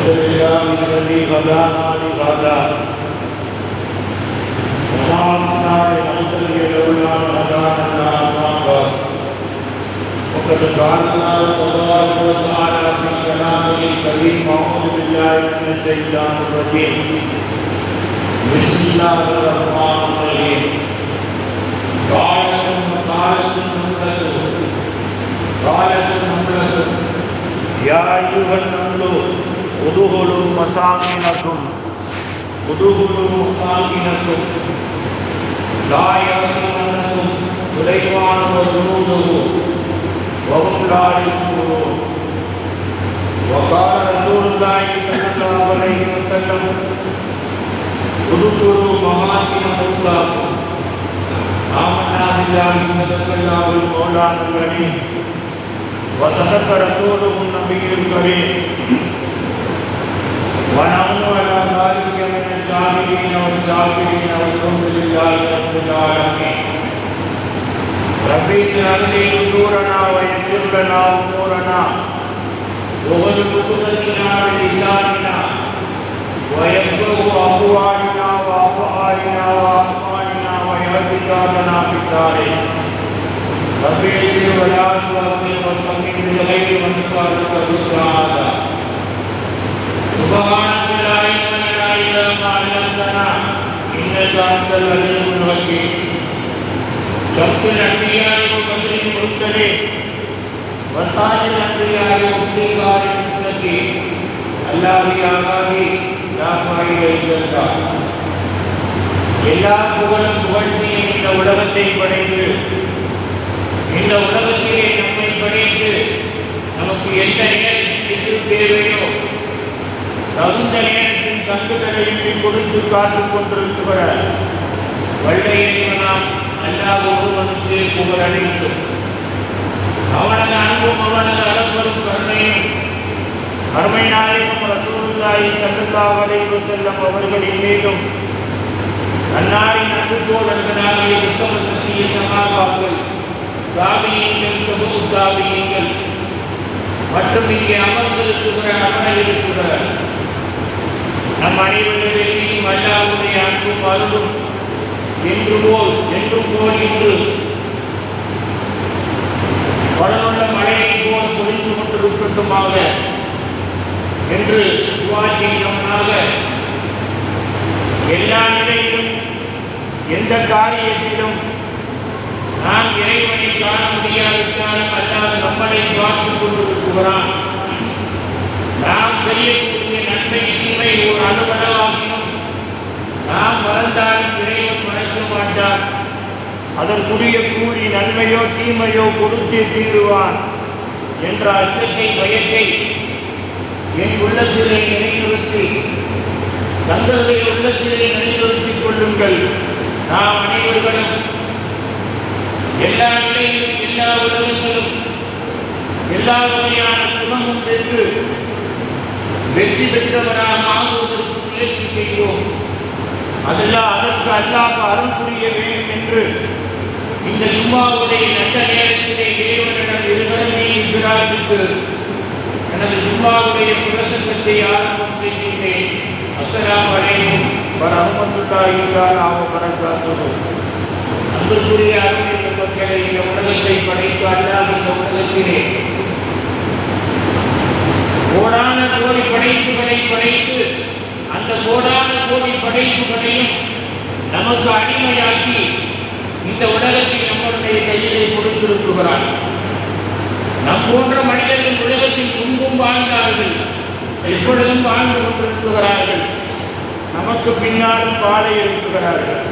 الحمد لله الذي هدانا لهذا وما كنا لنهتدي لولا أن هدانا الله أما بعد وقد قال الله تبارك وتعالى في كلامه الكريم أعوذ بالله من الشيطان الرجيم بسم الله الرحمن الرحيم قالت النملة يا أيها النمل ادخلوا مساكنكم لا يحطمنكم سليمان وجنوده وهم لا يشعرون وقال رسول الله صلى الله عليه وسلم ادخلوا محاسن مولاكم آمنا بالله صدق الله المولانا العليم وصدق رسوله النبي الكريم ونحن على ذلك من الشاهدين والشاكرين والحمد لله رب العالمين رب اشرح لي صدورنا ويسر لنا امورنا واغلق عقدتنا بلساننا ويفقه اقوالنا وافعالنا واقوالنا ويهدنا في الدارين رب اغفر ولا تؤاخذنا وارحمنا بالخير ونسألك بالسعادة سبحانك لا علم لنا إلا ما علمتنا إنك أنت العليم الحكيم شمس الأنبياء وبدر المرسلين وتاج الأنبياء وافتخار المتقين الله يا غالي لا فاعل إلا الله எல்லா புகழும் புகழ்ச்சியும் இந்த உலகத்தை படைத்து இந்த உலகத்திலே நம்மை படைத்து நமக்கு எந்த நேரத்தில் எது தேவையோ தகுந்த நேரத்தில் கண்டுகளையும் கொடுத்து காத்துக் கொண்டிருக்கிற வல்லையனாம் அல்லாஹ் ஒருவனுக்கு புகழ் அளிக்கும் அவனது அன்பும் அவனது அளப்பரும் கருணையும் அருமை நாயகம் ரசூலுல்லாஹி ஸல்லல்லாஹு அலைஹி வஸல்லம் அவர்களின் மீதும் அன்னாரின் அன்பு தோழர்களாகிய உத்தம சத்திய சகாபாக்கள் தாபியீன்கள் தாபியீன்கள் மற்றும் இங்கே அமர்ந்திருக்கிற அமர்ந்திருக்கிற நம் அனைவரிடையும் அல்லாஹ்வுடைய அன்பும் அருளும் என்றும் போல் இன்று பலனுள்ள மழையை போல் பொழிந்து கொண்டிருக்கட்டுமாக என்று துஆ செய்தோமாக எல்லா நிலையிலும் எந்த காரியத்திலும் நாம் இறைவனை காண முடியாவிட்டாலும் அல்லாஹ் நம்மளை பார்த்துக் கொண்டிருக்கிறான். நாம் செய்யக்கூடிய நன்மை தீமை ஒரு அனுபவமாகியும் நாம் மறந்தாலும் இறைவன் மறைக்க மாட்டார். அதற்குரிய கூலி நன்மையோ தீமையோ கொடுத்தே தீருவான் என்ற அச்சத்தை பயத்தை என் உள்ளத்திலே நிலைநிறுத்தி தங்களுடைய உள்ளத்திலே நிலைநிறுத்திக் கொள்ளுங்கள். நாம் அனைவர்களும் எல்லா நிலையிலும் எல்லா உலகத்திலும் எல்லா வகையான சுகமும் பெற்று வெற்றி பெற்றவராக ஆகுவதற்கு முயற்சி செய்வோம். அதற்கு அல்லாஹ் அருள் புரிய வேண்டும் என்று இந்த ஜும்மாவுடைய நல்ல நேரத்திலே இறைவனிடம் இருவரையும் பிரார்த்தித்து எனது ஜும்மாவுடைய பிரசங்கத்தை ஆரம்பம் செய்கின்றேன். அஸ்ஸலாமு அலைக்கும் வரஹ்மத்துல்லாஹி வ பரகாத்துஹு. அன்புக்குரிய அருமையுள்ள மக்களை, இந்த உலகத்தை படைத்து அல்லாஹ் இந்த உலகத்திலே கோடான கோடி படைப்புகளை படைத்து அந்த கோடான கோடி படைப்புகளையும் நமக்கு அடிமையாக்கி இந்த உலகத்தை நம்மளுடைய கையிலே கொடுத்திருக்கிறார். நம் போன்ற மனிதர்கள் உலகத்தில் முன்பும் வாழ்ந்தார்கள், எப்பொழுதும் வாழ்ந்து கொண்டிருக்கிறார்கள், நமக்கு பின்னாலும் வாழ இருக்கிறார்கள்.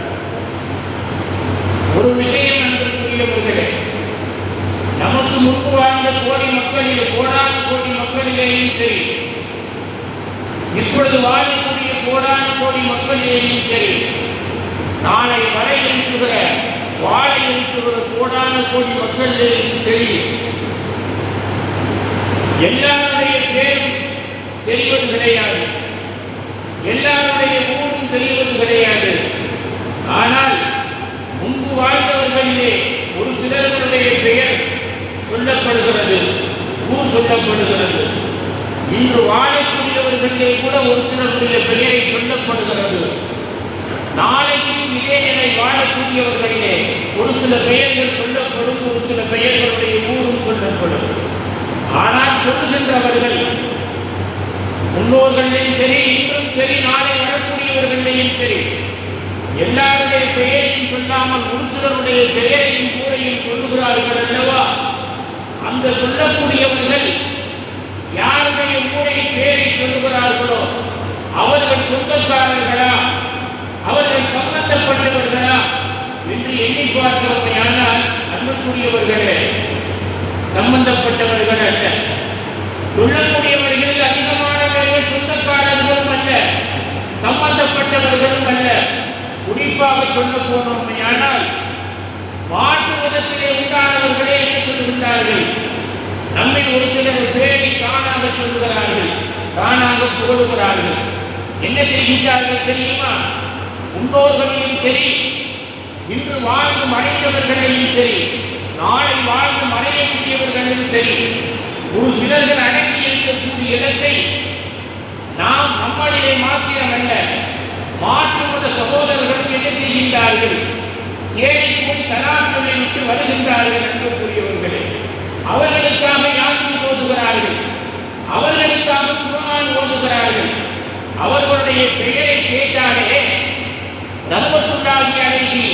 ஒரு விஷயம் அன்புக்குரியவர்களே, நமக்கு முன்பு வாழ்ந்த கோடி மக்களிலே கோடான கோடி மக்களிலேயும் சரி, இப்பொழுது வாழக்கூடிய கோடான கோடி மக்களிலேயும் சரி, நாளை வரை இருக்கிற வாழ இருக்கிற கோடான கோடி மக்களிலேயும் சரி, எல்லாருடைய பேரும் தெரிவது கிடையாது, எல்லாருடைய ஊரும் தெரிவது கிடையாது. ஆனால் முன்பு வாழ்ந்தவர்களிலே ஒரு சிலர்களுடைய பெயர் சொல்லப்படுகிறது, ஊர் சொல்லப்படுகிறது. இன்று வாழக்கூடியவர்கள் மனிதர்களிலே கூட ஒரு சிலருடைய பெயரை சொல்லப்படுகிறது. நாளைக்கும் இதே நிலை வாழக்கூடியவர்களிலே ஒரு சில பெயர்கள் சொல்லப்படும், ஒரு சில பெயர்களுடைய ஊரும் சொல்லப்படும். ஆனால் சொல்லுகின்றவர்கள் முன்னோர்களையும் சரி, இன்றும் சரி, நாளை வரக்கூடியவர்களையும் சரி, எல்லாருடைய பெயரையும் சொல்லாமல் ஒரு சிலருடைய பெயரையும் கூறையும் சொல்லுகிறார்கள் அல்லவா? அந்த சொல்லக்கூடியவர்கள் யாருடைய ஊரை பெயரை சொல்லுகிறார்களோ அவர்கள் சொந்தக்காரர்களா, அவர்கள் சம்பந்தப்பட்டவர்களா என்று எண்ணி பார்க்கிறோமையானால் அன்புக்குரியவர்களே, சம்பந்தப்பட்டவர்கள் அல்ல. சொல்லக்கூடியவர்கள் அதிகமானவர்கள் சொந்தக்காரர்களும் அல்ல, சம்பந்தப்பட்டவர்களும் அல்ல. குறிப்பாக சொல்ல போனோமையானால் மாற்று மதத்திலே உண்டானவர்களே என்ன சொல்லுகின்றார்கள்? நம்மில் ஒரு சிலர் பேரை தானாக சொல்லுகிறார்கள், தானாக புகழுகிறார்கள். என்ன செய்கின்றார்கள் தெரியுமா? முன்னோர்களையும் சரி, இன்று வாழ்ந்து மறைந்தவர்களையும் சரி, நாளை வாழ்ந்து மறையக்கூடியவர்களையும் சரி, ஒரு சிலர்கள் அடங்கி இருக்கக்கூடிய இடத்தை நாம் நம்மளிலே மாத்திரமல்ல, மாற்று மத சகோதரர்களும் என்ன செய்கின்றார்கள்? தேடி போய் சலாம்களை விட்டு வருகின்றார்கள். அன்புக்குரியவர்களே, அவர்களுக்காக யாசின் ஓதுகிறார்கள், அவர்களுக்காக குர்ஆன் ஓதுகிறார்கள். அவர்களுடைய பெயரை கேட்டாலே ரஹ்மத்துல்லாஹி அலைஹி,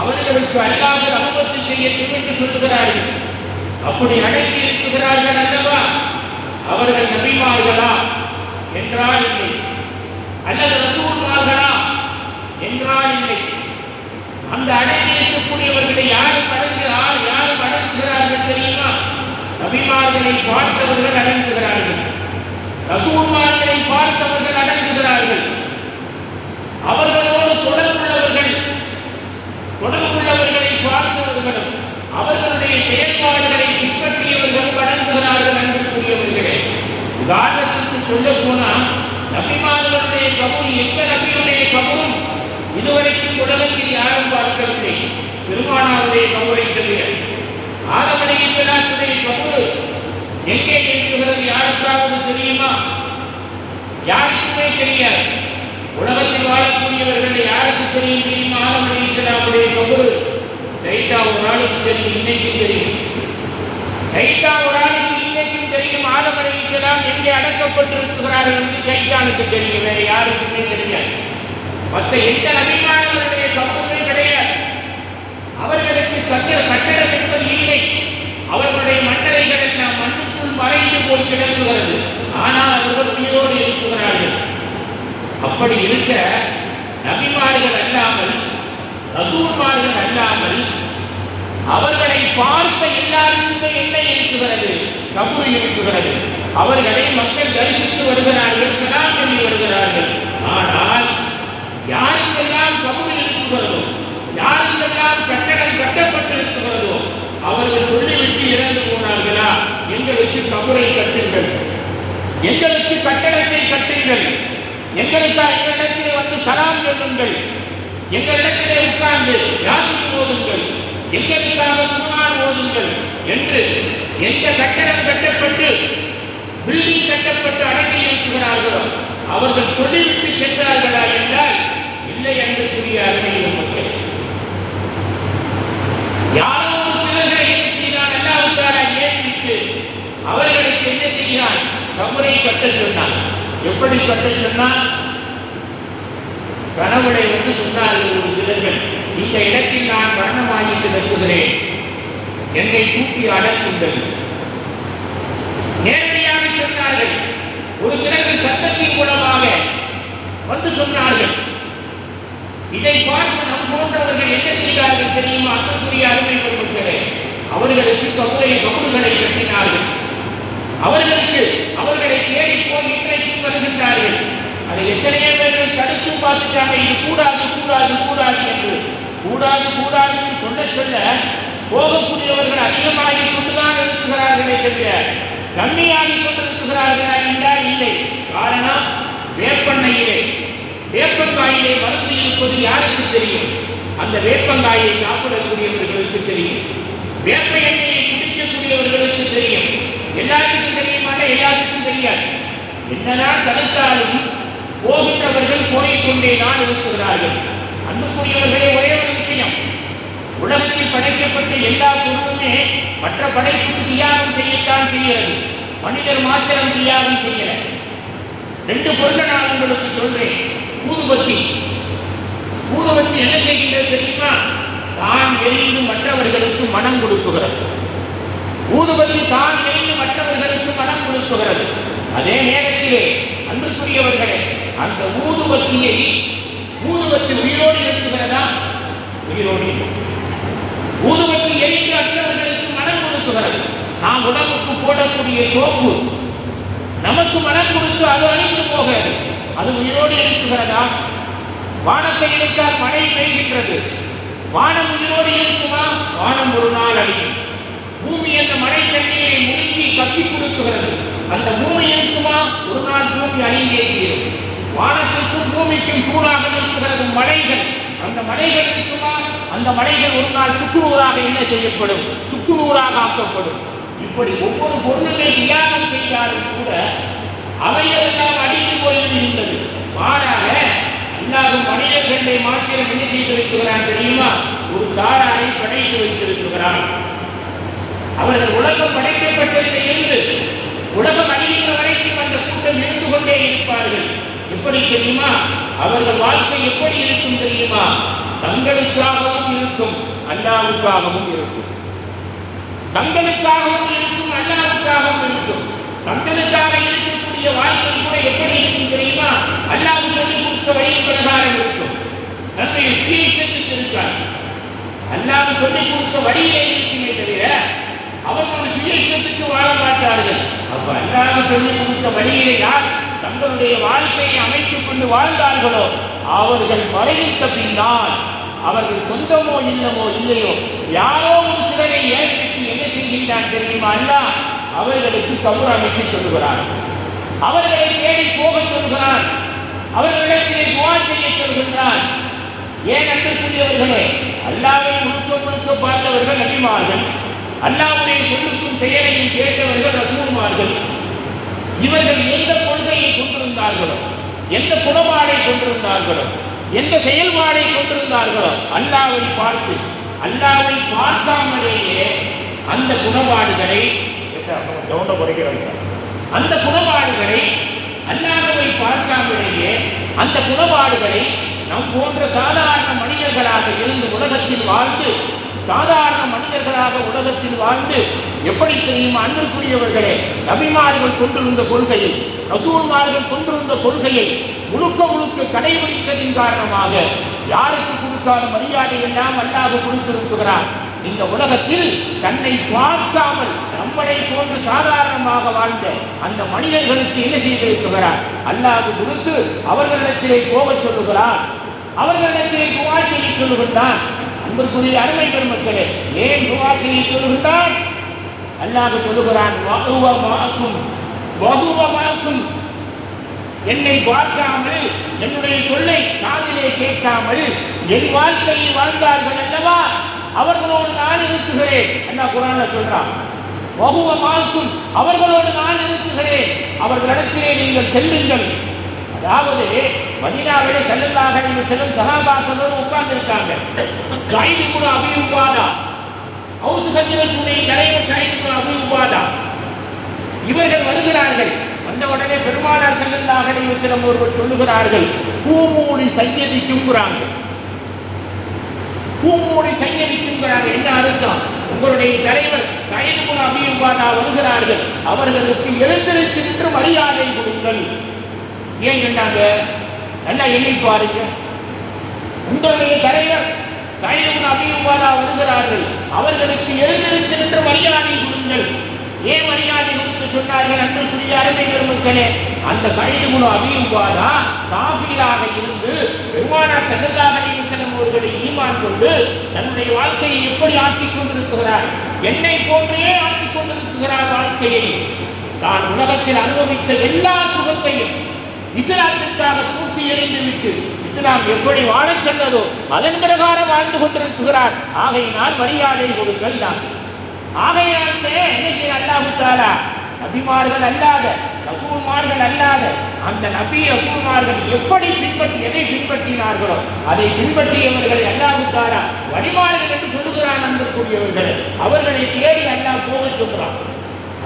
அவர்களுக்கு அல்லாஹ் ரஹ்மத்து செய்யட்டும் என்று சொல்லுகிறார்கள். அப்படி அடங்கி இருக்கிறார்கள் அல்லவா? அவர்கள் நபிமார்களா என்றால் இல்லை, அல்லது ரசூல்மார்களா என்றால் இல்லை. அந்த அடங்கி இருக்கக்கூடியவர்களை யாரும் அடங்குகிறார்கள் தெரியுமா? நபிமார்களை பார்த்தவர்கள் அடங்குகிறார்கள், ரசூல்மார்களை பார்த்தவர்கள் அடங்குகிறார்கள். அவர்களோடு தொடர்புள்ளவர்களை பார்த்தவர்களும் அவர்களுடைய செயல்பாடுகளை பின்பற்றியவர்களும் அடங்குகிறார்கள். அன்புக்குரியவர்களே, உதாரணத்துக்கு சொல்ல போனால் நபிமார்களுடைய கபூர், எந்த நபியுடைய கபூரும் இதுவரைக்கும் உலகத்தில் யாரும் பார்க்கவில்லை, பெருமானாருடைய கபூரை தவிர. ஆதம் அலைஹிஸ்ஸலாத்துடைய கபூர் எங்கே இருக்கிறது யாருக்காவது தெரியுமா? யாருக்குமே தெரியாது. உலகத்தில் வாழக்கூடியவர்கள் யாருக்கு தெரியும்? ஆதம் அலைஹிஸ்ஸலாமுடைய கபூர் சைதா ஒரு ஆளுக்கு தெரியும், இன்னைக்கும் தெரியும். சைதா ஒரு ஆளுக்கு இன்னைக்கும் தெரியும் ஆதம் அலைஹிஸ்ஸலாம் எங்கே அடக்கப்பட்டிருக்கிறார்கள் என்று சைத்தானுக்கு தெரியும், வேறு யாருக்குமே தெரியாது. மற்ற எந்த நபிமானவருடைய கபூருமே கிடையாது. அவர்களுக்கு கட்டடம் என்பது இல்லை. அவர்களுடைய மண்டலைகள் எல்லாம் மண்ணுக்குள் மறைந்து போய் கிடக்குகிறது. ஆனால் அவர்கள் உயிரோடு இருக்கிறார்கள். அப்படி இருக்க நபிமார்கள் அல்லாமல், ரசூல்மார்கள் அல்லாமல் அவர்களை பார்த்த எல்லாருக்குமே என்ன இருக்கிறது? கபூர் இருக்கிறது. அவர்களை மக்கள் தரிசித்து வருகிறார்கள், சலாம் சொல்லி வருகிறார்கள். ஆனால் யாருக்கெல்லாம் கபூர் இருக்கிறதோ, யாருக்கெல்லாம் கட்டடம் கட்டப்பட்டிருக்கிறதோ அவர்கள் சொல்லிவிட்டு இறந்து போனார்களா? எங்களுக்கு கபூரை கட்டுங்கள், எங்களுக்கு கட்டடத்தை கட்டுங்கள், எங்களிடத்திலே வந்து சலாம் சொல்லுங்கள், எங்களிடத்திலே உட்கார்ந்து யாசின் ஓதுங்கள், எங்களுக்காக குர்ஆன் ஓதுங்கள் என்று எந்த கட்டடம் கட்டப்பட்டு பில்டிங் கட்டப்பட்டு அடங்கி இருக்கிறார்களோ அவர்கள் சொல்லிவிட்டு சென்றார்களா என்றால் இல்லை. அன்புக்குரிய அருமையான மக்கள், யாரோ சிலர்களை என்ன செய்தான்? அல்லாஹ் தஆலா ஏற்றிட்டு அவர்களுக்கு என்ன செய்தான்? கபரை கட்ட சொன்னான். எப்படி கட்ட சொன்னான்? கனவுளை வந்து சொன்னார்கள் ஒரு சிலர்கள், இந்த இடத்தில் நான் மரணமாகிட்டு நிற்கிறேன், என்னை தூக்கி அடக்குங்கள். நேரடியாக சொன்னார்கள். ஒரு சிலர்கள் சத்தத்தின் மூலமாக வந்து சொன்னார்கள். இதை பார்த்து நம் போன்றவர்கள் என்ன செய்தார்கள் தெரியுமா? அன்புக்குரிய அருமை பெருமக்களே, அவர்களுக்கு கபூர்களை கட்டினார்கள். அவர்களை தேடி போய் இன்றைக்கு வருகின்றார்கள். அதை எத்தனையோ பேர்கள் தடுத்து பார்த்துட்டாங்க. இது கூடாது கூடாது கூடாது என்று சொல்ல போகக்கூடியவர்கள் அதிகமாகி கொண்டுதான் இருக்கிறார்களே தவிர கம்மியாகி கொண்டிருக்கிறார்களா என்றால் இல்லை. காரணம், வேப்பங்காயிலே மருந்து இருப்பது யாருக்கு தெரியும்? அந்த வேப்பங்காயை சாப்பிடக்கூடியவர்களுக்கு தெரியும். வேப்ப எண்ணெயை குடிக்கக்கூடியவர்களுக்கு தெரியும். எல்லாத்துக்கும் தெரியுமா? எல்லாத்துக்கும் தெரியாது. என்னதான் தடுத்தாலும் போகின்றவர்கள் போய்கொண்டே தான் இருக்கிறார்கள். அன்புக்குரியவர்களே, ஒரே ஒரு விஷயம், உலகத்தில் படைக்கப்பட்ட எல்லா பொருளுமே மற்ற படைப்புக்கு தியாகம் செய்யத்தான் செய்கிறது. மனிதர் மாத்திரம் தியாகம் செய்யல. ரெண்டு பொருளை நான் உங்களுக்கு சொல்றேன். ஊதுபத்தி என்ன செய்கின்றது தெரியுமா? தான் எரிந்து மற்றவர்களுக்கு மனம் கொடுக்குகிறது. ஊதுபத்தி தான் எரிந்து மற்றவர்களுக்கு மனம் கொடுக்குகிறது. அதே நேரத்திலே அன்புக்குரியவர்களே, அந்த ஊதுபத்தி உயிரோடு இருக்குகிறதா? உயிரோடு. ஊதுபத்தி எரிந்து மற்றவர்களுக்கு மனம் கொடுக்குகிறது. நாம் உடம்புக்கு போடக்கூடிய சோப்பு நமக்கு மனம் கொடுத்து அது அழிந்து போகிறது. அது உயிரோடு இருக்குகிறதா? வானத்தை எடுத்தால் மழை பெய்கின்றது. வானம் உயிரோடு இருக்குமா? வானம் ஒரு நாள் அழியும். பூமி அந்த மழை தண்ணீரை முழுங்கி கப்பி கொடுக்குகிறது. அந்த பூமி இருக்குமா? ஒரு நாள் பூமி அழிந்தே தீரும். வானத்திற்கும் பூமிக்கும் கூறாக இருக்கிறது மலைகள். அந்த மலைகள் இருக்குமா? அந்த மலைகள் ஒரு நாள் சுக்குநூறாக என்ன செய்யப்படும்? சுக்குநூறாக ஆக்கப்படும். இப்படி ஒவ்வொரு பொருளுமே தியாகம் செய்தாலும் கூட அவையெல்லாம் அழிந்து போய்விடுகின்றது. மாறாக அல்லாஹ் மனிதர்களை மாத்திரம் என்ன செய்து வைக்கிறான் தெரியுமா? ஒரு சாராரை படைத்து வைத்திருக்கிறான். அவர்கள் உலகம் படைக்கப்பட்டதில் இருந்து உலகம் அழிகின்ற வரைக்கும் அந்த கூட்டம் இருந்து கொண்டே இருப்பார்கள். எப்படி தெரியுமா? அவர்கள் வாழ்க்கை எப்படி இருக்கும் தெரியுமா? தங்களுக்காகவும் இருக்கும், அல்லாஹ்வுக்காகவும் இருக்கும். தங்களுக்காகவும் இருக்கும், அல்லாஹ்வுக்காகவும் இருக்கும். தங்களுக்காக இருக்கக்கூடிய வாழ்க்கை கூட எப்படி இருக்கும் தெரியுமா? அல்லாஹ் சொல்லிக் கொடுத்த வழி பிரகாரம் இருக்கும். நம்முடைய சுயேட்சத்துக்கு இருக்கார். அல்லாஹ் சொல்லிக் கொடுத்த வழியே இருக்குமே தவிர அவர்கள் சுயேட்சத்துக்கு வாழ மாட்டார்கள். அப்ப அல்லாஹ் சொல்லிக் கொடுத்த வழியிலே யார் தங்களுடைய வாழ்க்கையை அமைத்துக் கொண்டு வாழ்ந்தார்களோ அவர்கள் மறைவித்த பின்னால் அவர்கள் சொந்தமோ இல்லையோ யாரோ ஒரு சிலரை ஏற்படுத்தி என்ன செய்கின்றான் தெரியுமா? அல்லாஹ் அவர்களுக்கு கபூர் அமைத்து சொல்லுகிறார். அவர்களை தேடி போக சொல்கிறார். அவர்களிடத்திலே துஆ செய்ய சொல்கின்றார். ஏன் அன்புக்குரியவர்களே, அல்லாஹ்வை முழுக்க பார்த்தவர்கள் நபிமார்கள், அல்லாஹ்வுடைய சொல்லுக்கும் செயலையும் கேட்டவர்கள் ரசூல்மார்கள். இவர்கள் எந்த கொள்கையை கொண்டிருந்தார்களோ, எந்த குணபாடை கொண்டிருந்தார்களோ, எந்த செயல்பாடை கொண்டிருந்தார்களோ அல்லாஹ்வை பார்த்து அல்லாஹ்வை பார்க்காமலேயே அந்த குணபாடுகளை அல்லாஹ்வை பார்க்காமலேயே அந்த குணபாடுகளை நம் போன்ற சாதாரண மனிதர்களாக இருந்து உலகத்தில் வாழ்ந்து சாதாரண மனிதர்களாக உலகத்தில் வாழ்ந்து எப்படி தெரியுமா அன்புக்குரியவர்களே, நபிமார்கள் கொண்டிருந்த கொள்கையை ரசூல்மார்கள் கொண்டிருந்த கொள்கையை முழுக்க கடைபிடித்ததின் காரணமாக யாருக்கு கொடுக்காத மரியாதை எல்லாம் அல்லாஹ் கொடுத்திருக்கிறார். இந்த உலகத்தில் தன்னை பார்க்காமல் நம்மளை போன்று சாதாரணமாக வாழ்ந்த அந்த மனிதர்களுக்கு என்ன செய்திருக்கிறார்? அல்லாஹ் கொடுத்து அவர்களிடத்திலே போகச் சொல்லுகிறார். அவர்களிடத்திலே துஆ செய்ய சொல்லுகின்றான். அன்புக்குரிய அருமை பெருமக்களே, ஏன் துஆ செய்ய சொல்லுகின்றான்? அல்லாஹ் சொல்லுகிறான், என்னை பார்க்காமல் என்னுடைய சொல்லை காதிலே கேட்காமல் என் வாழ்க்கையில் வாழ்ந்தார்கள் அல்லவா, அவர்களோடு நான் இருக்குகிறேன். அல்லாஹ் குர்ஆன்ல சொல்றான், அவர்களோடு நான் இருக்குகிறேன், அவர்களிடத்திலே நீங்கள் செல்லுங்கள். அதாவது மதீனாவிலே ஸல்லல்லாஹு அலைஹி வஸல்லம் சஹாபாக்களோடு உட்கார்ந்திருக்காங்க. ஸயீத் இப்னு அபீ உபாதா, அவுஸ் கஜரத்துடைய தலைவர் ஸயீத் இப்னு அபீ உபாதா இவர்கள் வருகிறார்கள். வந்த உடனே பெருமானார் ஸல்லல்லாஹு அலைஹி வஸல்லம் அவர்கள் சொல்லுகிறார்கள், கூமூடி சையதிக்குங்கிறாங்க. கூமூடி சையதிக்குங்கிறாங்க. என்ன அர்த்தம்? உங்களுடைய தலைவர் ஸயீத் இப்னு அபீ உபாதா வருகிறார்கள், அவர்களுக்கு எழுந்திருச்சு நின்று மரியாதை கொடுங்கள். ஏன் சொன்னாங்க? நல்லா எண்ணி பாருங்க. உங்களுடைய தலைவர் ஸயீத் இப்னு அபீ உபாதா வருகிறார்கள், அவர்களுக்கு எழுந்திருச்சு நின்று மரியாதை கொடுங்கள். ஏன் மரியாதை கொடுத்து சொன்னார்கள்? அன்புக்குரிய அருமை பெருமக்களே, அந்த ஸயீத் இப்னு அபீ உபாதா காஃபிராக இருந்து பெருமானார் ஸல்லல்லாஹு அலைஹி வஸல்லம் அவர்களை ஈமான் கொண்டு தன்னுடைய வாழ்க்கையை எப்படி ஆக்கிக் கொண்டிருக்கிறார்? என்னை போன்றே ஆக்கிக் கொண்டிருக்கிறார் வாழ்க்கையை. தான் உலகத்தில் அனுபவித்த எல்லா சுகத்தையும் இஸ்லாத்திற்காக தூக்கி எறிந்துவிட்டு இஸ்லாம் எப்படி வாழச் சொன்னதோ அதன் பிரகாரம் வாழ்ந்து கொண்டிருக்கிறார். ஆகையினால் மரியாதை கொடுங்கள் தான். ஆகையினாலே என்ன செய்ய அல்லாஹ் தஆலா நபிமார்கள் அல்லாத ரசூல்மார்கள் அல்லாத அந்த நபி ரசூல்மார்கள் எப்படி எதை பின்பற்றினார்களோ அதை பின்பற்றியவர்களை அல்லாஹ் தஆலா வழிமார்கள் என்று சொல்லுகிறான். அன்புக்குரியவர்களே, அவர்களை தேடி அல்லாஹ் போகச் சொல்கிறான்.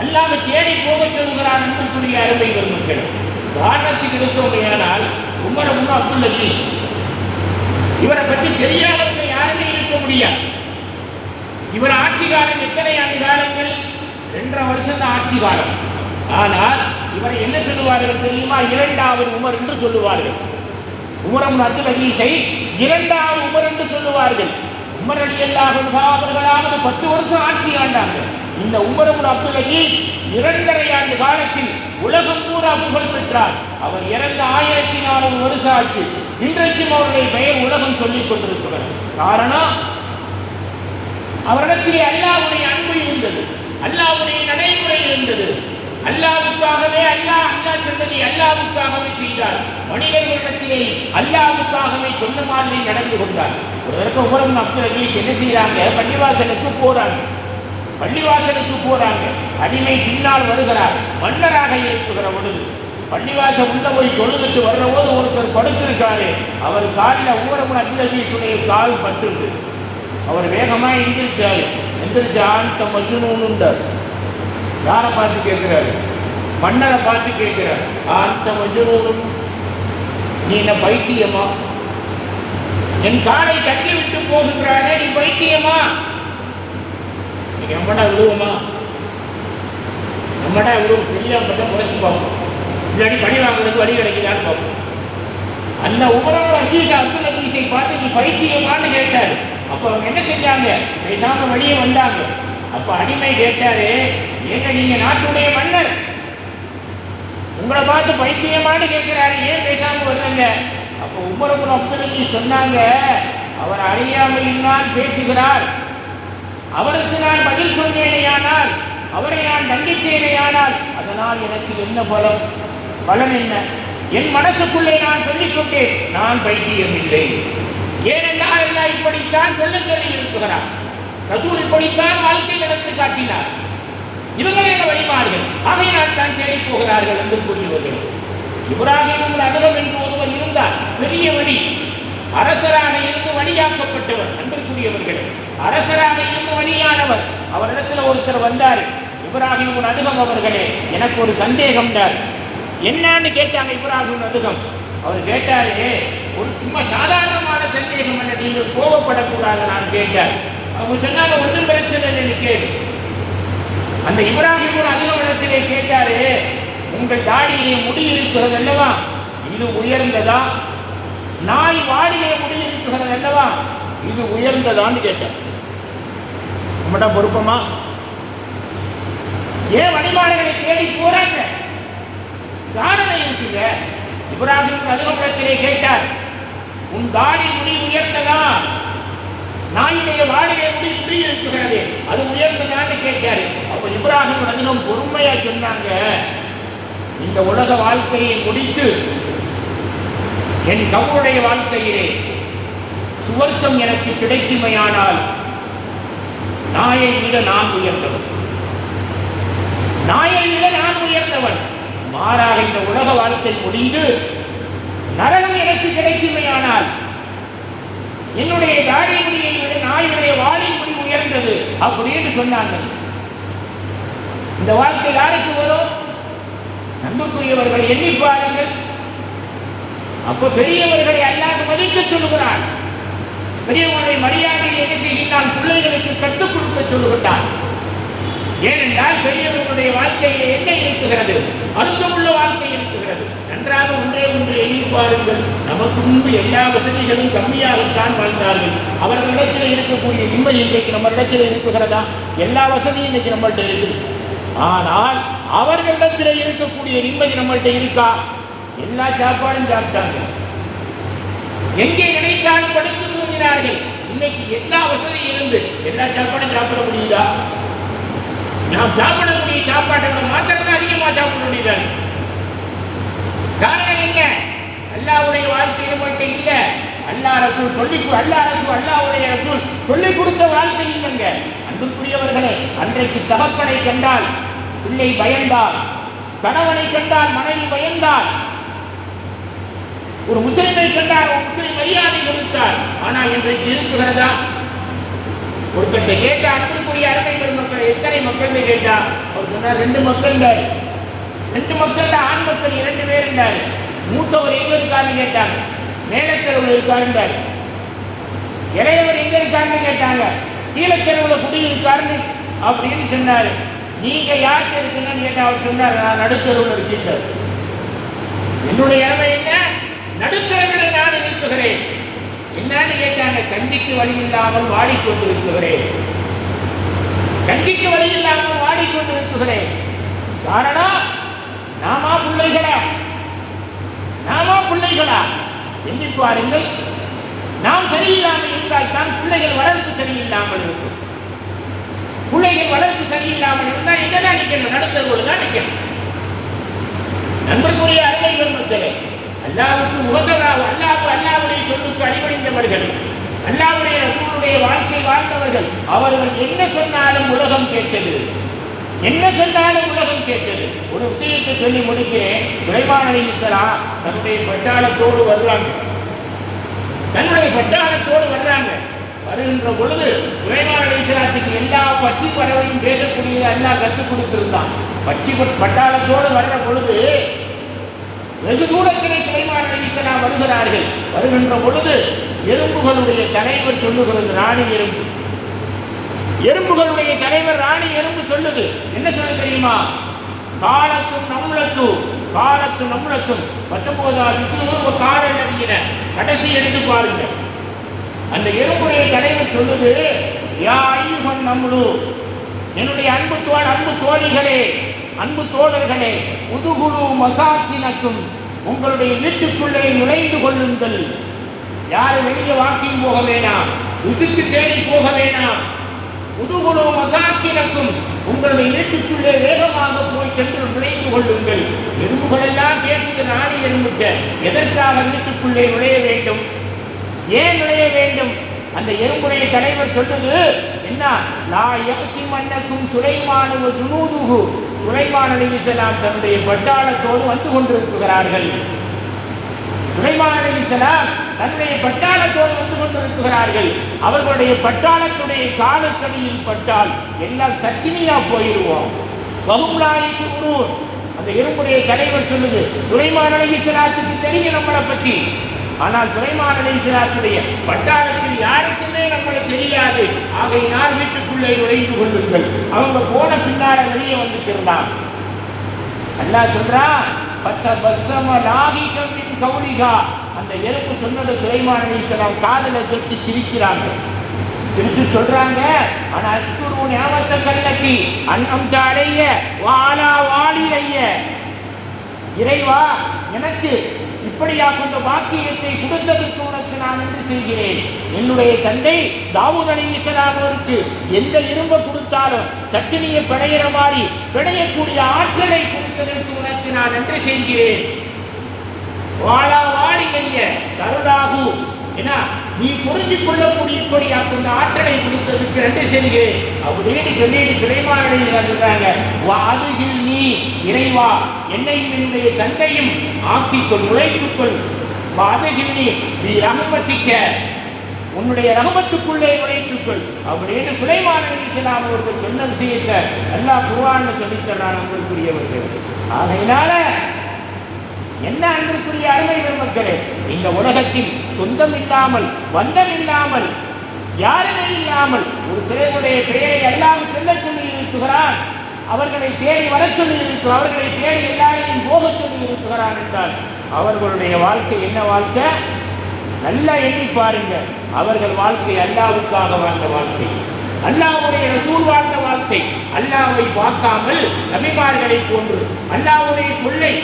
அல்லாஹ் தேடி போகச் சொல்கிறான். அன்புக்குரிய அருமை பெருமக்களே, காரணத்துக்கு இருந்தோமையானால் உமர் இப்னு அப்துல் அஜீஸ் இவரை பற்றி தெரியாதவங்க யாருமே இருக்க முடியாது. இவர் ஆட்சி காலம் எத்தனை ஆண்டு காலங்கள்? 2.5 வருஷம் தான் ஆட்சி காலம். ஆனால் இவரை என்ன சொல்லுவார்கள் தெரியுமா? 2வது உமர் என்று சொல்லுவார்கள். உமர் இப்னு அப்துல் அஜீஸை 2வது உமர் என்று சொல்லுவார்கள். உமர் ரலியல்லாஹு அன்ஹு அவர்களாவது 10 வருஷம் ஆட்சி ஆண்டாங்க. இந்த உமர் இப்னு அப்துல் அஜீஸ் 2.5 ஆண்டு காலத்தில் உலகம் பூரா புகழ் பெற்றார். அவர் இறந்த 1400 வருஷம் ஆச்சு. இன்றைக்கும் அவருடைய பெயர் உலகம் சொல்லிக் கொண்டிருக்கிறது. காரணம், அவரிடத்திலே அல்லாஹ்வுடைய அன்பு இருந்தது, அல்லாஹ்வுடைய நடைமுறை இருந்தது. அல்லாஹ்வுக்காகவே அல்லாஹ் சொன்னதை அல்லாஹ்வுக்காகவே செய்தார். மனிதர்களிடத்திலே அல்லாஹ்வுக்காகவே சொன்ன மாதிரி நடந்து கொண்டார். ஒரு தடவை உமர் இப்னு அப்துல் அஜீஸ் என்ன செய்யறாங்க? பள்ளிவாசலுக்கு போறாங்க. அடிமை பின்னால் வருகிறார். மன்னராக இருக்கிற பொழுது பள்ளிவாசல் உள்ள போய் தொழுதுட்டு வர்ற போது ஒருத்தர் படுத்திருக்காரு. அவர் காலில் உமர் இப்னு அப்துல் அஜீஸுடைய கால் பட்டுது. அவர் வேகமாக எந்திரிச்சு ஆண்ட மஜ்னூனுண்டார். யாரை பார்த்து கேட்கிறாரு? மன்னரை பார்த்து கேட்கிறார். ஆண்ட மஜ்னூனும், நீ என்ன பைத்தியமா? என் காலை தட்டி விட்டு போகிறானே, நீ பைத்தியமா? நம்மடா விடுவோமா? தெரியாம முறைச்சு பார்ப்போம், இல்லாட்டி பணி வாங்குறதுக்கு வழி கிடைக்கிறான்னு பார்ப்போம். அந்த உமர் இப்னு அப்துல் அஜீஸை பார்த்து நீ பைத்தியமான்னு கேட்டாரு. அப்போ அவங்க என்ன செஞ்சாங்க? பேசாம வெளியே வந்தாங்க. அப்ப அடிமை கேட்டாரு, ஏங்க நீங்க நாட்டுடைய மன்னர், உங்களை பார்த்து பைத்தியமானு கேட்கிறாரு, ஏன் பேசாம வர்றங்க? அப்போ உமர் இப்னு அப்துல் அஜீஸ் சொன்னாங்க, அவர் அறியாமையினால் பேசுகிறார், அவருக்கு நான் பதில் சொன்னேனேயானால், அவரை நான் தண்டித்தேனேயானால் அதனால் எனக்கு என்ன பலன் என்ன? என் மனசுக்குள்ளே நான் சொல்லிக்கொண்டேன், நான் பைத்தியம் இல்லை. ஏனென்றால் எல்லாம் இப்படித்தான் சொல்ல சொல்லி இருக்கிறார். ரசூல் இப்படித்தான் வாழ்க்கை நடத்தி காட்டினார். இவர்கள் என்ன வழிமார்கள், ஆகையினால் தான் தேடி போகிறார்கள் என்று கூறியவர்கள். இப்ராஹிம் அதகம் என்று ஒருவர் இருந்தார், பெரிய வழி, அரசராக இருந்து வழியாக்கப்பட்டவர். அன்பிற்குரியவர்கள், அரசராக இருந்து வழியானவர். அவரிடத்தில் ஒருத்தர் வந்தார், இப்ராஹிம் அதகம் அவர்களே, எனக்கு ஒரு சந்தேகம் தான். என்னன்னு கேட்டாங்க இப்ராஹிம் அதகம். அவர் கேட்டாரு, ஒரு சும்மா சாதாரணமான சந்தேகம் என்ன, நீங்கள் கோபப்படக்கூடாது நான் கேட்டார். அவங்க சொன்னாங்க, ஒன்றும் பிரச்சனை இல்லைன்னு கேடு. அந்த இப்ராஹிம் அதிகமிடத்திலே கேட்டாரு, உங்கள் தாடியிலே முடி இருக்கிறது அல்லவா, இது உயர்ந்ததா? நாய் வாடிலே முடி இருக்கிறது அல்லவா, இது உயர்ந்ததான்னு கேட்டார். நம்மகிட்ட பொறுப்பமா? ஏன் வழிபாடுகளை தேடி போறாங்க? காரணம் இருக்குங்க. இப்ராஹிம் அதிகமிடத்திலே கேட்டார், உன் தாடி முடி உயர்ந்ததா? நாயுடைய வாடிலே முடி இருக்கிறது, அது உயர்ந்ததான்னு கேட்டாரு. அப்ப இப்ராஹிம் அதிகம் பொறுமையா சொன்னாங்க, இந்த உலக வாழ்க்கையை முடித்து என் கவுடைய வாழ்க்கையிலே சுவர்க்கம் எனக்கு கிடைக்குமையானால் நாயை விட நான் உயர்ந்தவன், நாயை விட நான் உயர்ந்தவன். மாறாக இந்த உலக வாழ்க்கை முடிந்து நரகம் எனக்கு கிடைக்குமையானால் என்னுடைய தாடி முடியை விட நாயுடைய வாளின் முடி உயர்ந்தது அப்படின்னு சொன்னாங்க. இந்த வாழ்க்கை யாருக்கு வரும்? நம்புக்குரியவர்களை எண்ணி பாருங்கள். அப்ப பெரியவர்களை அல்லாஹ் மதிக்க சொல்லுகிறான். பெரியவர்களுடைய மரியாதையை என்ன செய்கிறான்? பிள்ளைகளுக்கு கற்றுக் கொடுக்க சொல்லுகிறான். ஏனென்றால் பெரியவர்களுடைய வாழ்க்கையில் என்ன இருக்குகிறது? அர்த்தமுள்ள வாழ்க்கை இருக்குகிறது. நன்றாக ஒன்றே எண்ணி பாருங்கள். நமக்கு முன்பு எல்லா வசதிகளும் கம்மியாகத்தான் வாழ்ந்தார்கள். அவர்களிடத்தில் இருக்கக்கூடிய நிம்மதி இன்றைக்கு நம்ம இடத்தில் இருக்குகிறதா? எல்லா வசதியும் இன்னைக்கு நம்மள்கிட்ட இருக்குது. ஆனால் அவர்களிடத்தில் இருக்கக்கூடிய நிம்மதி நம்மள்கிட்ட இருக்கா? எல்லா சாப்பாடும் சாப்பிட்டாங்க, எங்கே நினைத்தாலும் படுத்து தூங்கினார்கள். இன்னைக்கு எல்லா வசதியும் இருந்து எல்லா சாப்பாடும் சாப்பிட முடியுதா? நாம் சாப்பிடக்கூடிய சாப்பாட்டை மாத்திரம் அதிகமாக சாப்பிட முடியாது. காரணம் என்ன? அல்லாஹ்வுடைய வாழ்க்கை நம்மள்கிட்ட இல்லை. அல்லாஹ் ரசூல் அல்லாஹ்வுடைய ரசூல் சொல்லிக் கொடுத்த வாழ்க்கை இல்லைங்க. அன்புக்குரியவர்களே, அன்றைக்கு தகப்பனை கண்டால் பிள்ளை பயந்தால், கணவனை கண்டால் மனைவி பயந்தார், ஒரு முஸ்லிமை கண்டால் ஒரு முஸ்லிம் மரியாதை கொடுத்தார். ஆனால் இன்றைக்கு இருக்குகிறதா? ஒருத்தட்ட கேட்டா அன்புக்குரிய அருமை பெருமக்களை எத்தனை மக்கள் கேட்டா அவர் சொன்னார் 2 மக்கள், 2 மக்கள், ஆண் மக்கள் 2 பேர் இருந்தார். மூத்தவர் எங்க இருக்காருன்னு கேட்டாங்க, மேலத்தெருவில் இருக்காருந்தார். இளையவர் எங்க இருக்காருன்னு கேட்டாங்க, கீழத்தெருவில் குடியிருக்காருன்னு அப்படின்னு சொன்னாரு. நீங்க யார்கிட்ட இருக்குன்னு கேட்டா அவர் சொன்னார், நான் நடுத்தெருவில் இருக்கின்றார். என்னுடைய இறமை என்ன? நடுத்தரவில் நான் இருக்குகிறேன். என்னன்னு கேட்டாங்க, கஞ்சிக்கு வழி இல்லாமல் வாடிக்கொண்டிருக்கிறேன், கஞ்சிக்கு வழி இல்லாமல் வாடிக்கொண்டிருக்கிறேன். காரணம் நாமா பிள்ளைகளா எண்ணி பாருங்கள். நாம் சரியில்லாமல் இருந்தால் தான் பிள்ளைகள் வளர்ப்பு சரியில்லாமல் இருக்கும். பிள்ளைகள் வளர்ப்பு சரியில்லாமல் இருந்தால் எங்கதான் நிற்கணும்? நடுத்தருவோடு தான் நிற்கணும். நண்பர்களுடைய அருமை பெருமக்களே, அல்லாஹ்வுக்கு உகந்தவராக, அல்லாஹ்வுடைய சொல்லுக்கு அடிபணிந்தவர்கள், அல்லாஹ்வுடைய ரசூலுடைய வாழ்க்கை வாழ்ந்தவர்கள், அவர்கள் என்ன சொன்னாலும் உலகம் கேட்டது, என்ன சொன்னாலும் உலகம் கேட்டது. ஒரு விஷயத்தை சொல்லி முடிக்கிறேன். சுலைமான் அலைஹிஸ்ஸலாம் தன்னுடைய பட்டாளத்தோடு வர்றாங்க. வருகின்ற பொழுது சுலைமான் அலைஹிஸ்ஸலாத்துக்கு எல்லா பட்சி பறவையும் பேசக்கூடிய அல்லாஹ் கற்றுக் கொடுத்திருந்தான். பட்டாளத்தோடு வர்ற பொழுது வெகு தூரத்திலே சுலைமான் அலைஹிஸ்ஸலாம் வருகிறார்கள். வருகின்ற பொழுது எறும்புகளுடைய தலைவர் சொல்லுகிறது, ராணி எறும்பு, எறும்புகளுடைய தலைவர் ராணி எறும்பு சொல்லுது. என்ன சொல்ல தெரியுமா? காலத்தும் நம்மளத்தும் 19வது கால நவீன கடைசி எடுத்து பாருங்க. அந்த எறும்புடைய தலைவர் சொல்லுது, யா ஐயுகன் நம்மளு, என்னுடைய அன்பு தோழிகளே, அன்பு தோழர்களே, உதுகுழு மசாக்கினக்கும், உங்களுடைய வீட்டுக்குள்ளே நுழைந்து கொள்ளுங்கள். யாரும் வெளியே வாக்கிங் போக வேணாம், ருசிக்கு தேடி போக வேணாம். உதுகுழு மசாக்கினக்கும், உங்களுடைய வீட்டுக்குள்ளே வேகமாக போய் சென்று நுழைந்து கொள்ளுங்கள். எறும்புகள் எல்லாம் கேட்குது, ராணி எறும்புக்க எதற்காக வீட்டுக்குள்ளே நுழைய வேண்டும், ஏன் நுழைய வேண்டும்? அந்த எறும்புடைய தலைவர் சொல்லுது என்ன? லா யக்தி மன்னக்கும் சுலைமானு ஜுனூதுஹு, சுலைமான் அலைஹிஸ்ஸலாம் தன்னுடைய பட்டாளத்தோடு வந்து கொண்டிருக்கிறார்கள். சுலைமான் அலைஹிஸ்ஸலாம் தன்னுடைய பட்டாளத்தோடு வந்து கொண்டிருக்கிறார்கள். அவர்களுடைய பட்டாளத்துடைய காலுக்கடியில் பட்டால் எல்லாம் சக்கினியா போயிடுவோம். வஹும்லாயிஷு உரூன், அந்த எறும்புடைய தலைவர் சொல்லுது, சுலைமான் அலைஹிஸ்ஸலாத்துக்கு தெரியும் நம்மளை பற்றி, ஆனால் சுலைமான் அலைஹிஸ்ஸலாத்துடைய பட்டாளத்தில் யாருக்குமே நம்மளை தெரியாது. ஆகையினால் வீட்டுக்குள்ளே நுழைந்து கொள்ளுங்கள். அவங்க போன பின்னால வெளியே வந்துட்டு இருந்தான். அல்லாஹ் சொல்றான், அந்த எறும்பு சொன்னது சுலைமான் அலைஹிஸ்ஸலாம் காதலை தொட்டு சிரிக்கிறாங்க, சிரித்து சொல்றாங்க, ஆனா அஸ்குரு நிஅமத்த கல்லதி அன்அம்த அலைய வஅலா வாலிதைய, இறைவா எனக்கு இப்படியா கொண்ட பாக்கியத்தை கொடுத்ததற்கு உனக்கு நான் நன்றி செய்கிறேன். என்னுடைய தந்தை தாவூத் அலைஹிஸ்ஸலாம் அவருக்கு எந்த இரும்பை கொடுத்தாலும் சட்டினியை பிணையிற மாதிரி பிணையக்கூடிய ஆற்றலை கொடுத்ததற்கு உனக்கு நான் நன்றி செய்கிறேன். வாழா வாடிய கருடாகு, ஏன்னா நீ புரிஞ்சு கொள்ளக்கூடிய அந்த ஆற்றலை கொடுத்ததுக்கு நன்றி செய்கிறேன் அப்படின்னு சொல்லிட்டு சுலைமான் அலைஹிஸ்ஸலாம் சொல்றாங்க, வாதுகில் நீ இறைவா என்னையும் என்னுடைய தந்தையும் ஆக்கிக்கொள், நுழைத்துக்கொள். வாதுகில் நீ ரஹ்மத்திக்க, உன்னுடைய ரஹ்மத்துக்குள்ளே நுழைத்துக்கொள் அப்படின்னு சுலைமான் அலைஹிஸ்ஸலாம் அவர்கள் சொன்ன விஷயத்தை அல்லாஹ் குர்ஆன்ல சொல்லித் தர்றான் அன்புக்குரியவர்கள். ஆகையினால என்ன அன்புக்குரிய அருமை பெருமக்களே, இந்த உலகத்தில் சொந்தம் இல்லாமல், பந்தம் இல்லாமல், யாருமே இல்லாமல் ஒரு சிலருடைய பெயரை எல்லாம் சொல்ல சொல்லி இருக்கிறான், அவர்களை தேடி வர சொல்லி இருக்கிறார், அவர்களை தேடி எல்லாரையும் போக சொல்லி இருக்கிறான் என்றால் அவர்களுடைய வாழ்க்கை என்ன வாழ்க்கை? நல்லா எண்ணி பாருங்க. அவர்கள் வாழ்க்கை அல்லாஹ்வுக்காக வாழ்ந்த வாழ்க்கை, அல்லாஹ்வுடைய ரசூல் வாழ்ந்த வாழ்க்கை. அல்லாஹ்வை பார்க்காமல் நபிமார்களை போன்று அல்லாஹ்வுடைய சொல்லை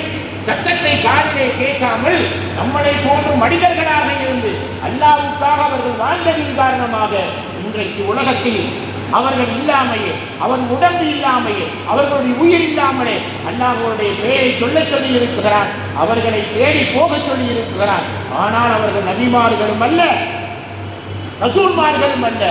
சட்டத்தை காதிலே கேட்காமல் நம்மளை போன்ற மனிதர்களாக இருந்து அல்லாஹ்வுக்காக அவர்கள் வாழ்ந்ததின் காரணமாக இன்றைக்கு உலகத்தில் அவர்கள் இல்லாமையே, அவன் உடம்பு இல்லாமையே, அவர்களுடைய உயிர் இல்லாமலே அல்லாஹ்வுடைய பெயரை சொல்ல சொல்லி இருக்கிறான், அவர்களை தேடி போக சொல்லி இருக்கிறான். ஆனால் அவர்கள் நபிமார்களும் அல்ல, ரசூல்மார்களும் அல்ல.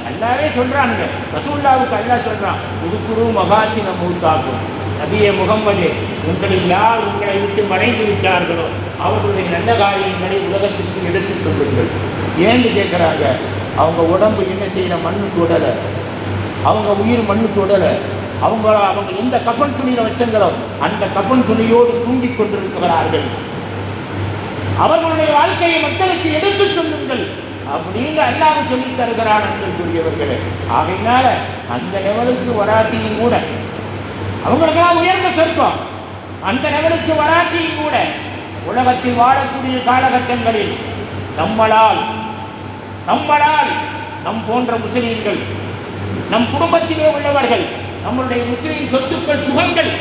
அல்லாஹ்வே சொல்றாங்க, ரசூலுல்லாஹ்வுக்கு அல்லாஹ் சொல்றான், உதுகுரு மகாசின மூத்தாக்கும், நபியே முகம்மது, உங்களில் யார் உங்களை விட்டு மறைந்து விட்டார்களோ அவர்களுடைய நல்ல காரியங்களை உலகத்திற்கு எடுத்துச் சொல்லுங்கள். ஏன்னு கேட்குறாங்க, அவங்க உடம்பு என்ன செய்யற மண்ணு தொடலை, அவங்க உயிர் மண்ணு தொடலை, அவங்க எந்த கஃன் துணியில் வச்சங்களோ அந்த கஃன் துணியோடு தூங்கிக் கொண்டிருக்கிறார்கள். அவர்களுடைய வாழ்க்கையை மக்களுக்கு எடுத்துச் சொல்லுங்கள் அப்படின்னு அல்லாஹ் சொல்லித் தருகிறான் அன்புக்குரியவர்களே. ஆகையினால அந்த லெவலுக்கு வராட்டியும் கூட அவங்களுக்கெல்லாம் உயர்ந்த சொர்க்கம், அந்த லெவலுக்கு வராட்டியும் கூட உலகத்தில் வாழக்கூடிய காலகட்டங்களில் நம்மளால் நம் போன்ற முஸ்லீம்கள், நம் குடும்பத்திலே உள்ளவர்கள், நம்மளுடைய முஸ்லீம் சொத்துக்கள் சுகங்கள்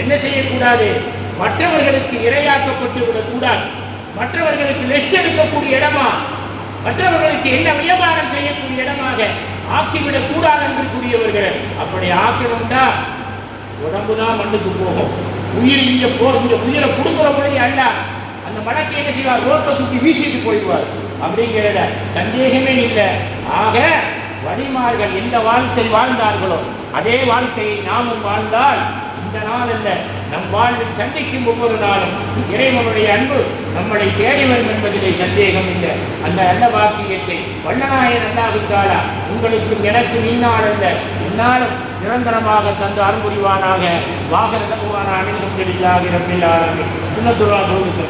என்ன செய்யக்கூடாது, மற்றவர்களுக்கு இரையாக்கப்பட்டு விடக்கூடாது. மற்றவர்களுக்கு லெஸ்ட் எடுக்கக்கூடிய இடமா, மற்றவர்களுக்கு என்ன வியாபாரம் செய்யக்கூடிய இடமாக ஆக்கிவிடக் கூடாது என்று கூறியவர்கள். அப்படி ஆக்கணும்னா உடம்பு தான் மண்ணுக்கு போகும். உயிர் இங்கே இந்த உயிரை கொடுக்குற பொழுது அல்ல அந்த மடக்கை என்ன செய்வார், ரோட்டை தூக்கி வீசிட்டு போயிடுவார். அப்படிங்கிறத சந்தேகமே இல்லை. ஆக வழிமார்கள் எந்த வாழ்க்கை வாழ்ந்தார்களோ அதே வாழ்க்கையை நாமும் வாழ்ந்தால் இந்த நாள் அல்ல, நம் வாழ்வில் சந்திக்கும் ஒவ்வொரு நாளும் இறைவனுடைய அன்பு நம்மளை தேடி வரும் என்பதிலே சந்தேகம் இல்லை. அந்த நல்ல வாக்கியத்தை வல்லநாயகன் அல்லாஹ்வுத்தாலா உங்களுக்கும் எனக்கும் இந்நாள் அல்ல இந்நாளும் நிரந்தரமாக தந்து அருள்புரிவானாக. வாகன தகுவான அணிந்தும் தெரியாகிற பிள்ளாரமே சுண்ணத்துவா போது